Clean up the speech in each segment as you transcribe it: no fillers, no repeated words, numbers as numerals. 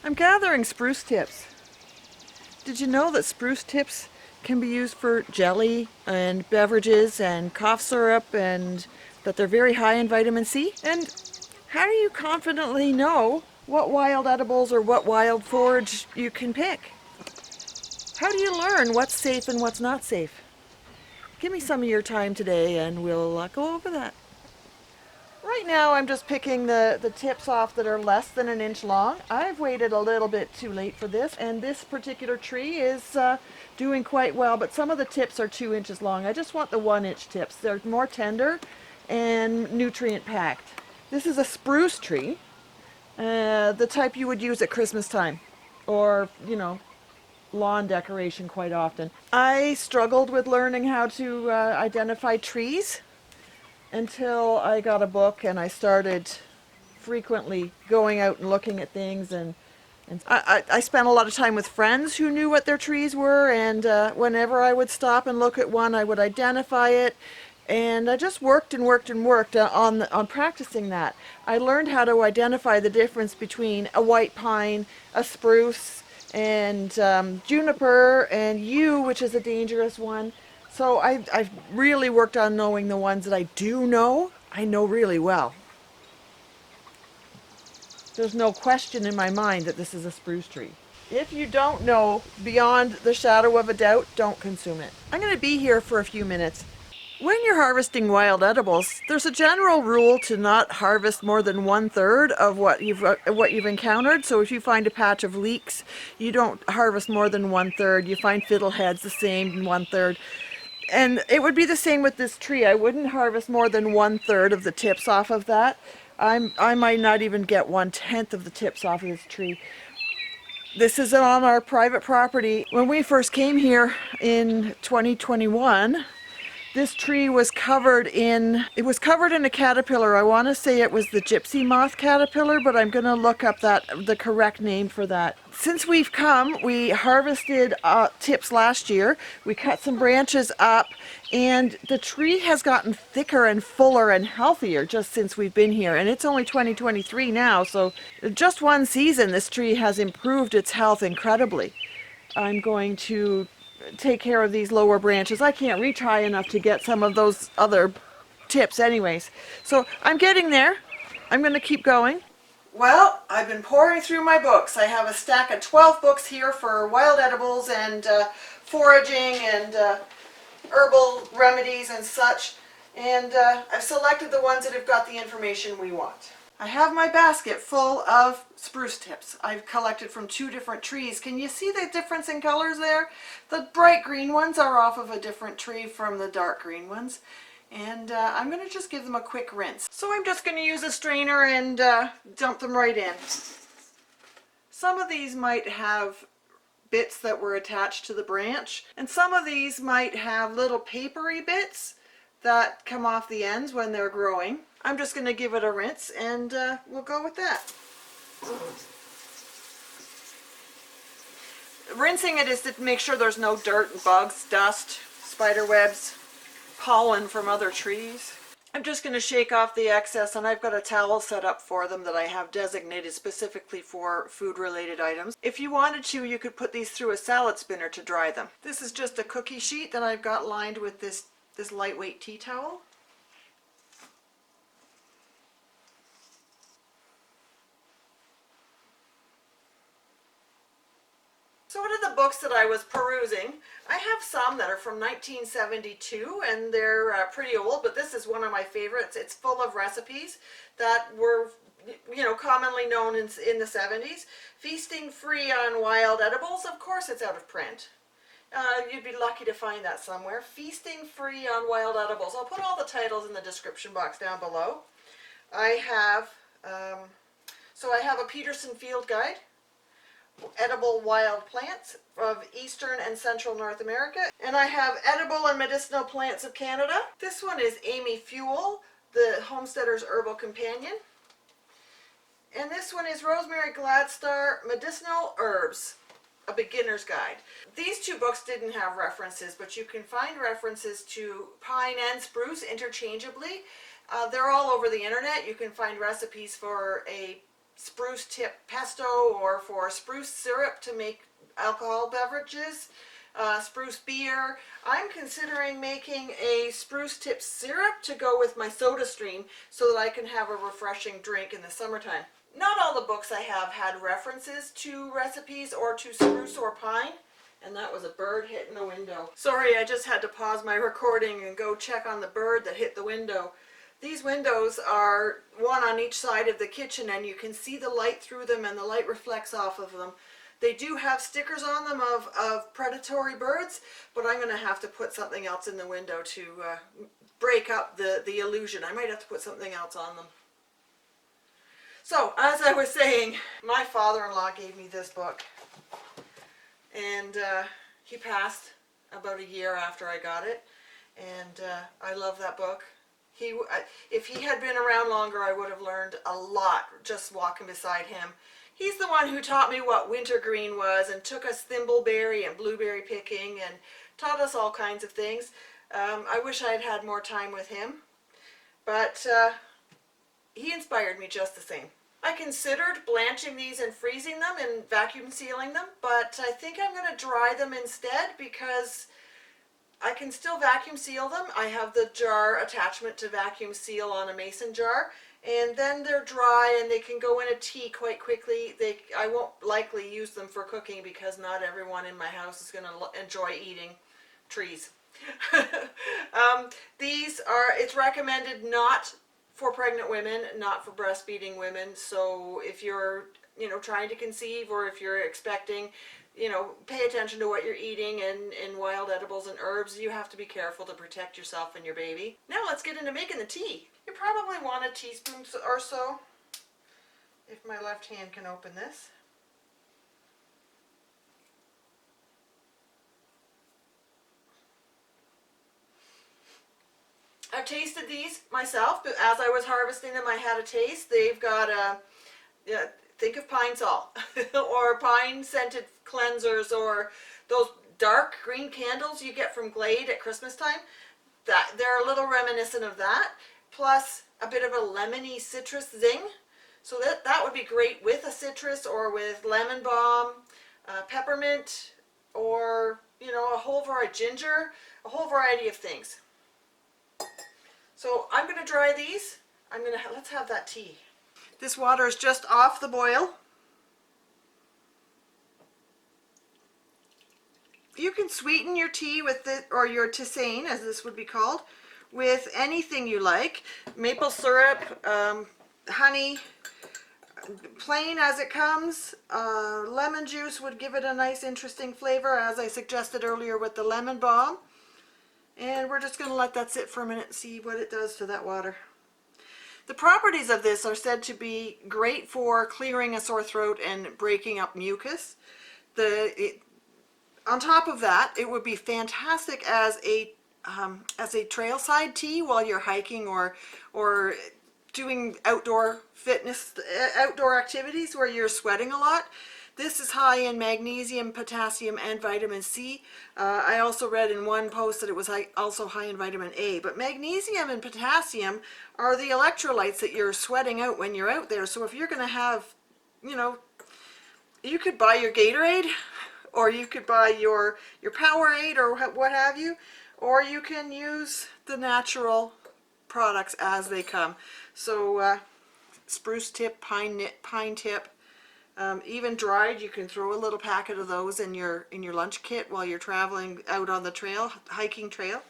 I'm gathering spruce tips. Did you know that spruce tips can be used for jelly and beverages and cough syrup, and that they're very high in vitamin C? And how do you confidently know what wild edibles or what wild forage you can pick? How do you learn what's safe and what's not safe? Give me some of your time today and we'll go over that. Right now I'm just picking the tips off that are less than an inch long. I've waited a little bit too late for this, and this particular tree is doing quite well, but some of the tips are 2 inches long. I just want the 1 inch tips. They're more tender and nutrient packed. This is a spruce tree, the type you would use at Christmas time, or, lawn decoration quite often. I struggled with learning how to identify trees until I got a book and I started frequently going out and looking at things, and I spent a lot of time with friends who knew what their trees were, and whenever I would stop and look at one, I would identify it, and I just worked and worked and worked on practicing that. I learned how to identify the difference between a white pine, a spruce, and juniper, and yew, which is a dangerous one. So I've really worked on knowing the ones that I do know, I know really well. There's no question in my mind that this is a spruce tree. If you don't know beyond the shadow of a doubt, don't consume it. I'm going to be here for a few minutes. When you're harvesting wild edibles, there's a general rule to not harvest more than 1/3 of what you've encountered. So if you find a patch of leeks, you don't harvest more than 1/3. You find fiddleheads, the same, 1/3. And it would be the same with this tree. I wouldn't harvest more than 1/3 of the tips off of that. I might not even get 1/10 of the tips off of this tree. This is on our private property. When we first came here in 2021, this tree was covered in a caterpillar. I want to say it was the gypsy moth caterpillar, but I'm going to look up the correct name for that. Since we've come, we harvested tips last year. We cut some branches up, and the tree has gotten thicker and fuller and healthier just since we've been here. And it's only 2023 now, so just one season, this tree has improved its health incredibly. I'm going to take care of these lower branches. I can't reach high enough to get some of those other tips anyways. So I'm getting there. I'm going to keep going. Well, I've been pouring through my books. I have a stack of 12 books here for wild edibles and foraging and herbal remedies and such. And I've selected the ones that have got the information we want. I have my basket full of spruce tips. I've collected from 2 different trees. Can you see the difference in colors there? The bright green ones are off of a different tree from the dark green ones. And I'm going to just give them a quick rinse. So I'm just going to use a strainer and dump them right in. Some of these might have bits that were attached to the branch, and some of these might have little papery bits that come off the ends when they're growing. I'm just going to give it a rinse, and we'll go with that. Rinsing it is to make sure there's no dirt and bugs, dust, spider webs, pollen from other trees. I'm just going to shake off the excess, and I've got a towel set up for them that I have designated specifically for food-related items. If you wanted to, you could put these through a salad spinner to dry them. This is just a cookie sheet that I've got lined with this lightweight tea towel. So what are the books that I was perusing? I have some that are from 1972, and they're pretty old, but this is one of my favorites. It's full of recipes that were, commonly known in the 70s. Feasting Free on Wild Edibles. Of course it's out of print. You'd be lucky to find that somewhere. Feasting Free on Wild Edibles. I'll put all the titles in the description box down below. I have a Peterson field guide. Edible wild plants of Eastern and Central North America, and I have edible and medicinal plants of Canada. This one is Amy Fuel, the Homesteader's Herbal Companion, and this one is Rosemary Gladstar, Medicinal Herbs, a beginner's guide. These 2 books didn't have references, but you can find references to pine and spruce interchangeably. They're all over the internet. You can find recipes for a spruce tip pesto or for spruce syrup to make alcohol beverages, spruce beer. I'm considering making a spruce tip syrup to go with my soda stream so that I can have a refreshing drink in the summertime. Not all the books I have had references to recipes or to spruce or pine. And that was a bird hitting the window. Sorry, I just had to pause my recording and go check on the bird that hit the window. These windows are one on each side of the kitchen, and you can see the light through them and the light reflects off of them. They do have stickers on them of predatory birds, but I'm going to have to put something else in the window to break up the illusion. I might have to put something else on them. So, as I was saying, my father-in-law gave me this book. And he passed about a year after I got it, and I love that book. If he had been around longer, I would have learned a lot just walking beside him. He's the one who taught me what wintergreen was and took us thimbleberry and blueberry picking and taught us all kinds of things. I wish I had had more time with him, but he inspired me just the same. I considered blanching these and freezing them and vacuum sealing them, but I think I'm going to dry them instead because I can still vacuum seal them. I have the jar attachment to vacuum seal on a mason jar, and then they're dry and they can go in a tea quite quickly. I won't likely use them for cooking because not everyone in my house is going to enjoy eating trees. It's recommended not for pregnant women, not for breastfeeding women. So if you're, trying to conceive, or if you're expecting, pay attention to what you're eating and wild edibles and herbs. You have to be careful to protect yourself and your baby. Now let's get into making the tea. You probably want a teaspoon or so, if my left hand can open this. I've tasted these myself, but as I was harvesting them, I had a taste. They've got think of pine salt or pine scented cleansers, or those dark green candles you get from Glade at Christmas time. They're a little reminiscent of that, plus a bit of a lemony citrus zing. So that would be great with a citrus or with lemon balm, peppermint, or a whole variety, ginger, a whole variety of things. So I'm going to dry these. Let's have that tea. This water is just off the boil. You can sweeten your tea with it, or your tisane, as this would be called, with anything you like. Maple syrup, honey, plain as it comes. Lemon juice would give it a nice, interesting flavor, as I suggested earlier with the lemon balm. And we're just going to let that sit for a minute and see what it does to that water. The properties of this are said to be great for clearing a sore throat and breaking up mucus. On top of that, it would be fantastic as a trailside tea while you're hiking or doing outdoor fitness, outdoor activities where you're sweating a lot. This is high in magnesium, potassium, and vitamin C. I also read in one post that it was also high in vitamin A. But magnesium and potassium are the electrolytes that you're sweating out when you're out there. So if you're going to have, you could buy your Gatorade, or you could buy your Powerade, or what have you, or you can use the natural products as they come. So spruce tip, pine tip. Even dried, you can throw a little packet of those in your lunch kit while you're traveling out on the trail, hiking trail,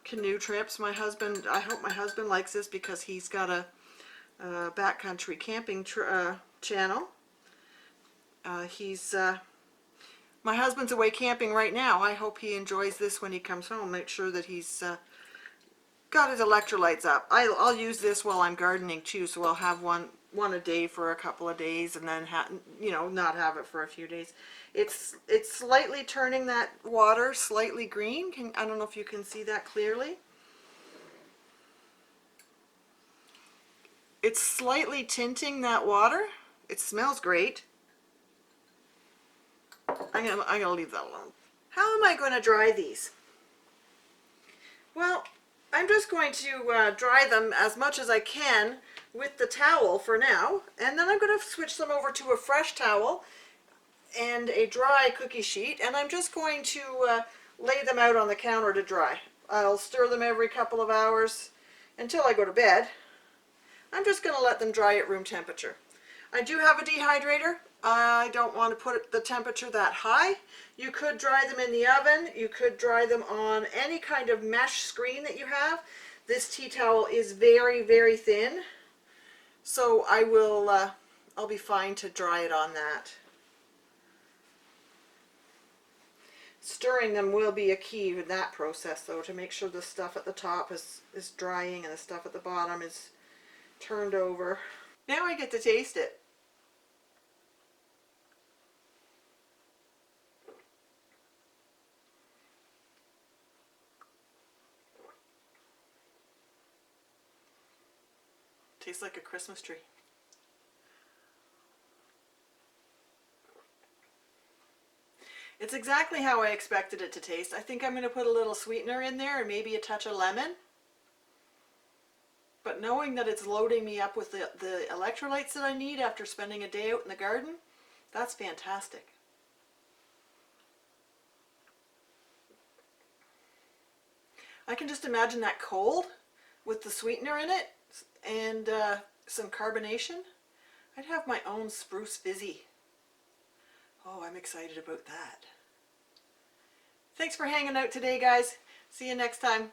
canoe trips. I hope my husband likes this because he's got a backcountry camping channel. My husband's away camping right now. I hope he enjoys this when he comes home. Make sure that he's got his electrolytes up. I'll use this while I'm gardening too, so I'll have one a day for a couple of days, and then not have it for a few days. It's slightly turning that water slightly green. I don't know if you can see that clearly. It's slightly tinting that water. It smells great. I'm gonna leave that alone. How am I going to dry these? Well, I'm just going to dry them as much as I can with the towel for now, and then I'm going to switch them over to a fresh towel and a dry cookie sheet, and I'm just going to lay them out on the counter to dry. I'll stir them every couple of hours until I go to bed. I'm just going to let them dry at room temperature. I do have a dehydrator. I don't want to put the temperature that high. You could dry them in the oven. You could dry them on any kind of mesh screen that you have. This tea towel is very, very thin, so I'll be fine to dry it on that. Stirring them will be a key in that process, though, to make sure the stuff at the top is drying and the stuff at the bottom is turned over. Now I get to taste it. Tastes like a Christmas tree. It's exactly how I expected it to taste. I think I'm going to put a little sweetener in there and maybe a touch of lemon. But knowing that it's loading me up with the electrolytes that I need after spending a day out in the garden, that's fantastic. I can just imagine that cold with the sweetener in it and some carbonation. I'd have my own Spruce fizzy. Oh, I'm excited about that. Thanks for hanging out today, guys. See you next time.